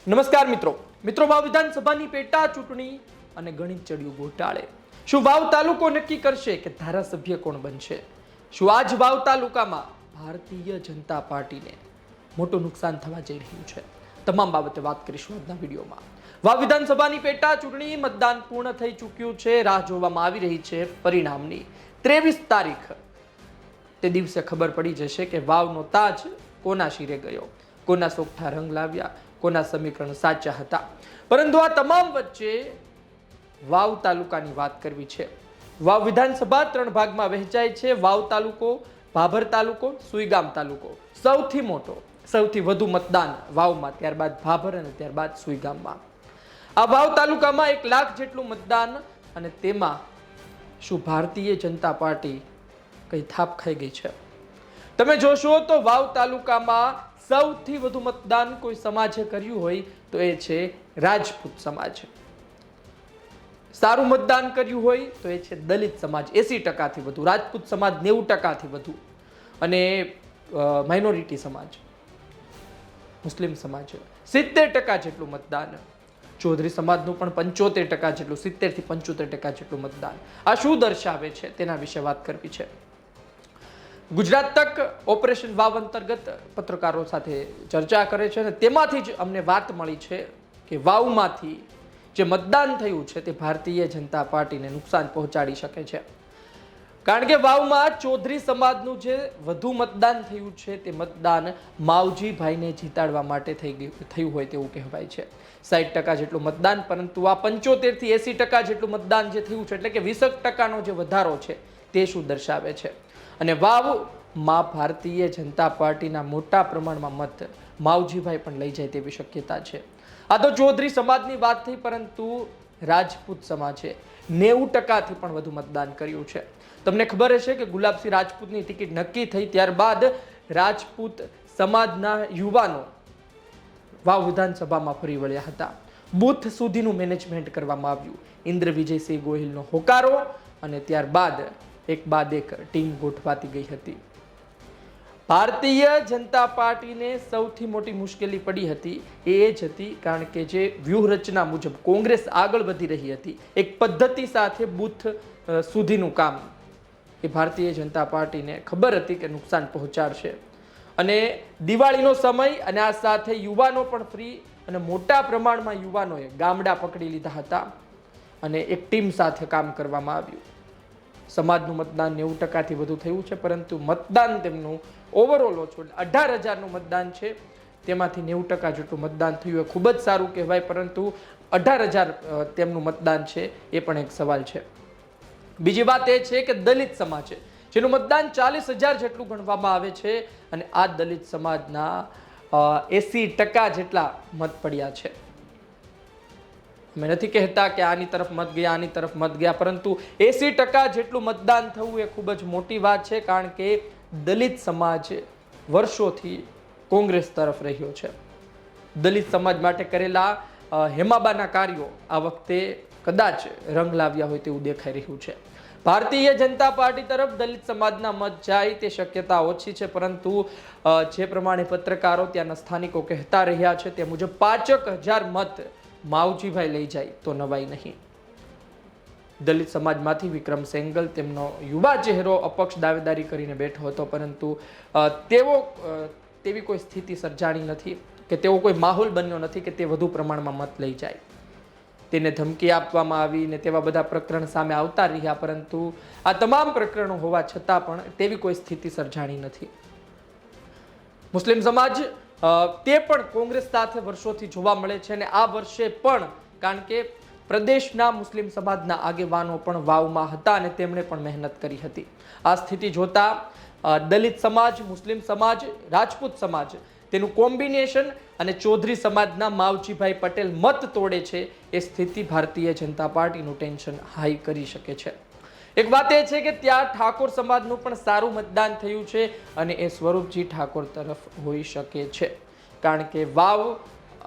નમસ્કાર મિત્રો વાવ વિધાનસભાની પેટા ચૂંટણી અને ગણિત ચડ્યું ગોટાળે. શું વાવ તાલુકો નક્કી કરશે કે ધારાસભ્ય કોણ બનશે? શું આજ વાવ તાલુકામાં ભારતીય જનતા પાર્ટીને મોટું નુકસાન થવા જઈ રહ્યું છે? તમામ બાબતે વાત કરીશું આજના વિડીયોમાં. વાવ વિધાનસભાની પેટા ચૂંટણી મતદાન પૂર્ણ થઈ ચૂક્યું છે. રાહ જોવામાં આવી રહી છે પરિણામની. 23 તારીખ તે દિવસે ખબર પડી જશે કે વાવનો તાજ કોના શિરે ગયો, કોના સોગઠા રંગ લાવ્યા, કોના સમીકરણ સાચા હતા. પરંતુ આ તમામ વચ્ચે વાવ તાલુકાની વાત કરવી છે. વાવ વિધાનસભા 3 ભાગમાં વહેંચાય છે. વાવ તાલુકો, ભાભર તાલુકો, સુઈગામ તાલુકો. સૌથી મોટો, સૌથી વધુ મતદાન વાવમાં, ત્યારબાદ ભાભર અને ત્યારબાદ સુઈગામમાં. આ વાવ તાલુકામાં 1 લાખ જેટલું મતદાન, અને તેમાં શું ભારતીય જનતા પાર્ટી કઈ થાપ ખાઈ ગઈ છે? તમે જોશો તો વાવ તાલુકામાં સૌથી વધુ મતદાન કોઈ સમાજે કર્યું હોય તો એ છે રાજપૂત સમાજ. સારું મતદાન કર્યું હોય તો એ છે દલિત સમાજ 80% વધુ, રાજપૂત સમાજ 90% વધુ, અને માઇનોરિટી સમાજ મુસ્લિમ સમાજ 70% જેટલું મતદાન. ચૌધરી સમાજનું પણ 75% જેટલું, 70 થી 75% જેટલું મતદાન. આ શું દર્શાવે છે તેના વિશે વાત કરવી છે. ગુજરાત તક ઓપરેશન વાવ અંતર્ગત પત્રકારો સાથે ચર્ચા કરે છે અને તેમાંથી જ અમને વાત મળી છે કે વાવમાંથી જે મતદાન થયું છે તે ભારતીય જનતા પાર્ટીને નુકસાન પહોંચાડી શકે છે. કારણ કે વાવમાં ચૌધરી સમાજનું જે વધુ મતદાન થયું છે તે મતદાન માવજીભાઈને જીતાડવા માટે થયું હોય તેવું કહેવાય છે. 60% જેટલું મતદાન, પરંતુ આ 75 થી 80% જેટલું મતદાન જે થયું છે, એટલે કે 20% જે વધારો છે તે શું દર્શાવે છે? અને વાવમાં ભારતીય જનતા પાર્ટીના મોટા પ્રમાણમાં મત માવજીભાઈ પણ લઈ જાય તેવી શક્યતા છે. આ તો ચૌધરી સમાજની વાત થઈ, પરંતુ રાજપૂત સમાજે 90% થી પણ વધુ મતદાન કર્યું છે. તમને ખબર હશે કે ગુલાબસિંહ રાજપૂતની ટિકિટ નક્કી થઈ ત્યારબાદ રાજપૂત સમાજના યુવાનો વાવ વિધાનસભામાં ફરી વળ્યા હતા. બુથ સુધીનું મેનેજમેન્ટ કરવામાં આવ્યું. ઇન્દ્ર વિજયસિંહ ગોહિલનો હોકારો, અને ત્યારબાદ એક બાદ એક ટીમ ગોઠવાતી ગઈ હતી. ભારતીય જનતા પાર્ટીને સૌથી મોટી મુશ્કેલી પડી હતી એ જ હતી, કારણ કે જે વ્યૂહરચના મુજબ કોંગ્રેસ આગળ વધી રહી હતી, એક પદ્ધતિ સાથે બુથ સુધીનું કામ, એ ભારતીય જનતા પાર્ટીને ખબર હતી કે નુકસાન પહોંચાડશે. અને દિવાળીનો સમય, અને આ સાથે યુવાનો પણ ફ્રી, અને મોટા પ્રમાણમાં યુવાનોએ ગામડા પકડી લીધા હતા અને એક ટીમ સાથે કામ કરવામાં આવ્યું. સમાજનું મતદાન 90% થી વધુ થયું છે, પરંતુ મતદાન તેમનું ઓવરઓલ ઓછું, 18,000નું મતદાન છે, તેમાંથી 90% જેટલું મતદાન થયું એ ખૂબ જ સારું કહેવાય, પરંતુ 18,000 તેમનું મતદાન છે એ પણ એક સવાલ છે. બીજી વાત એ છે કે દલિત સમાજ છે, જેનું મતદાન 40,000 જેટલું ગણવામાં આવે છે, અને આ દલિત સમાજના 80% જેટલા મત પડ્યા છે. અમે નથી કહેતા કે આની તરફ મત ગયા, આની તરફ મત ગયા, પરંતુ 80% જેટલું મતદાન થવું એ ખૂબ જ મોટી વાત છે, કારણ કે દલિત સમાજ વર્ષોથી કોંગ્રેસ તરફ રહ્યો છે. દલિત સમાજ માટે કરેલા હેમાબાના કાર્યો આ વખતે કદાચ રંગ લાવ્યા હોય તેવું દેખાઈ રહ્યું છે. ભારતીય જનતા પાર્ટી તરફ દલિત સમાજના મત જાય તે શક્યતા ઓછી છે, પરંતુ જે પ્રમાણે પત્રકારો, ત્યાંના સ્થાનિકો કહેતા રહ્યા છે તે મુજબ 5,000 મત માવજીભાઈ લઈ જાય તો નવાઈ નહીં. દલિત સમાજમાંથી વિક્રમ સેંગલ, તેમનો યુવા ચહેરો, અપક્ષ દાવેદારી કરીને બેઠો હતો, પરંતુ તેવી કોઈ સ્થિતિ સર્જાણી નથી કે તેવો કોઈ માહોલ બન્યો નથી કે તે વધુ પ્રમાણમાં મત લઈ જાય. તેને ધમકી આપવામાં આવી ને તેવા બધા પ્રકરણ સામે આવતા રહ્યા, પરંતુ આ તમામ પ્રકરણો હોવા છતાં પણ તેવી કોઈ સ્થિતિ સર્જાણી નથી. મુસ્લિમ સમાજ તે પણ કોંગ્રેસ સાથે વર્ષોથી જોવા મળે છે, અને આ વર્ષે પણ, કારણ કે પ્રદેશના મુસ્લિમ સમાજના આગેવાનો પણ વાવમાં હતા અને તેમણે પણ મહેનત કરી હતી. આ સ્થિતિ જોતા દલિત સમાજ, મુસ્લિમ સમાજ, રાજપૂત સમાજ, તેનું કોમ્બિનેશન, અને ચૌધરી સમાજના માવજીભાઈ પટેલ મત તોડે છે, એ સ્થિતિ ભારતીય જનતા પાર્ટીનું ટેન્શન હાઈ કરી શકે છે. એક વાત એ છે કે ત્યાં ઠાકોર સમાજનું પણ સારું મતદાન થયું છે, અને એ સ્વરૂપજી ઠાકોર તરફ હોઈ શકે છે, કારણ કે વાવ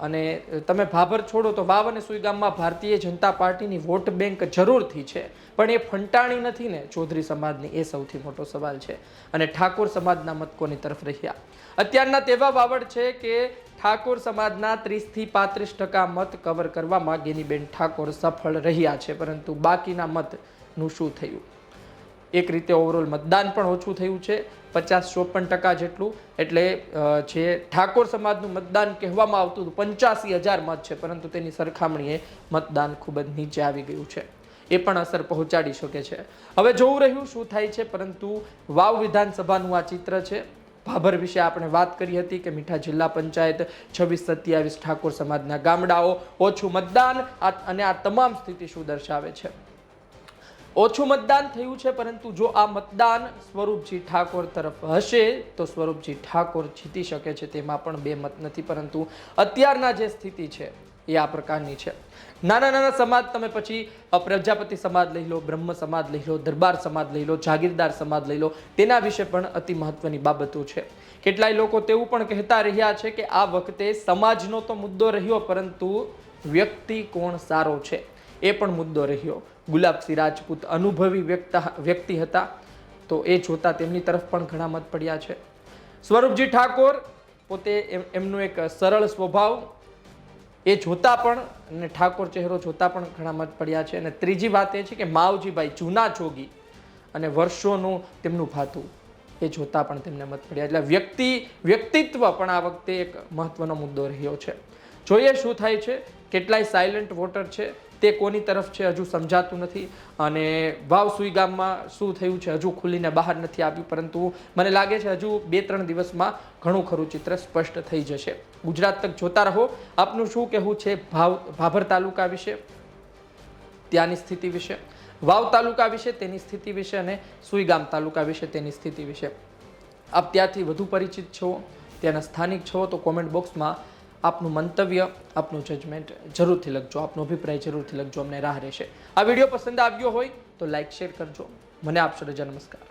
અને તમે ભાભર છોડો તો વાવ અને સુઈગામમાં ભારતીય જનતા પાર્ટીની વોટ બેંક જરૂરથી છે, પણ એ ફંટાણી નથી ને ચૌધરી સમાજની, એ સૌથી મોટો સવાલ છે. અને ઠાકોર સમાજના મત કોની તરફ રહ્યા? અત્યારના તેવા વાવડ છે કે ઠાકોર સમાજના 30 થી 35% મત કવર કરવામાં ગેનીબેન ઠાકોર સફળ રહ્યા છે, પરંતુ બાકીના મતનું શું થયું? એક રીતે ઓવરઓલ મતદાન પણ ઓછું થયું છે, 50-54% જેટલું. એટલે જે ઠાકોર સમાજનું મતદાન કહેવામાં આવતું હતું 85,000 મત છે, પરંતુ તેની સરખામણીએ મતદાન ખૂબ જ નીચે આવી ગયું છે. એ પણ અસર પહોંચાડી શકે છે. હવે જોવું રહ્યું શું થાય છે, પરંતુ વાવ વિધાનસભાનું આ ચિત્ર છે. ભાભર વિશે આપણે વાત કરી હતી કે મીઠા જિલ્લા પંચાયત 26-27 ઠાકોર સમાજના ગામડાઓ, ઓછું મતદાન, અને આ તમામ સ્થિતિ શું દર્શાવે છે? ઓછું મતદાન થયું છે, પરંતુ જો આ મતદાન સ્વરૂપજી ઠાકોર તરફ હશે તો સ્વરૂપજી ઠાકોર જીતી શકે છે. તેમાં પણ બે મત નથી, પરંતુ અત્યારના જે સ્થિતિ છે એ આ પ્રકારની છે. નાના નાના સમાજ તમે પછી પ્રજાપતિ સમાજ લઈ લો, બ્રહ્મ સમાજ લઈ લો, દરબાર સમાજ લઈ લો, જાગીરદાર સમાજ લઈ લો, તેના વિશે પણ અતિ મહત્વની બાબતો છે. કેટલાય લોકો તેવું પણ કહેતા રહ્યા છે કે આ વખતે સમાજનો તો મુદ્દો રહ્યો, પરંતુ વ્યક્તિ કોણ સારો છે એ પણ મુદ્દો રહ્યો. ગુલાબસિંહ રાજપૂત અનુભવી વ્યક્તિ હતા, તો એ જોતા તેમની તરફ પણ ઘણા મત પડ્યા છે. સ્વરૂપજી ઠાકોર પોતે એમનું એક સરળ સ્વભાવ, એ જોતા પણ, અને ઠાકોર ચહેરો જોતા પણ ઘણા મત પડ્યા છે. અને ત્રીજી વાત એ છે કે માવજીભાઈ જૂના જોગી અને વર્ષોનું તેમનું ભાતું, એ જોતા પણ તેમને મત પડ્યા. એટલે વ્યક્તિત્વ પણ આ વખતે એક મહત્વનો મુદ્દો રહ્યો છે. જોઈએ શું થાય છે. કેટલાય સાયલન્ટ વોટર છે, તે કોની તરફ છે હજુ સમજાતું નથી. અને વાવ સુઈગામમાં શું થયું છે હજુ ખુલીને બહાર નથી આવ્યું, પરંતુ મને લાગે છે હજુ 2-3 દિવસમાં ઘણું ખરું ચિત્ર સ્પષ્ટ થઈ જશે. ગુજરાત તક જોતા રહો. આપનું શું કહેવું છે ભાભર તાલુકા વિશે, ત્યાંની સ્થિતિ વિશે, વાવ તાલુકા વિશે તેની સ્થિતિ વિશે, અને સુઈગામ તાલુકા વિશે તેની સ્થિતિ વિશે? આપ ત્યાંથી વધુ પરિચિત છો, ત્યાંના સ્થાનિક છો, તો કોમેન્ટ બોક્સમાં આપનું મંતવ્ય, આપનું જજમેન્ટ જરૂરથી લખજો, આપનો અભિપ્રાય જરૂરથી લખજો, અમને રાહ રહેશે. આ વિડીયો પસંદ આવ્યો હોય તો લાઈક શેર કરજો. મને આપશો રજા. નમસ્કાર.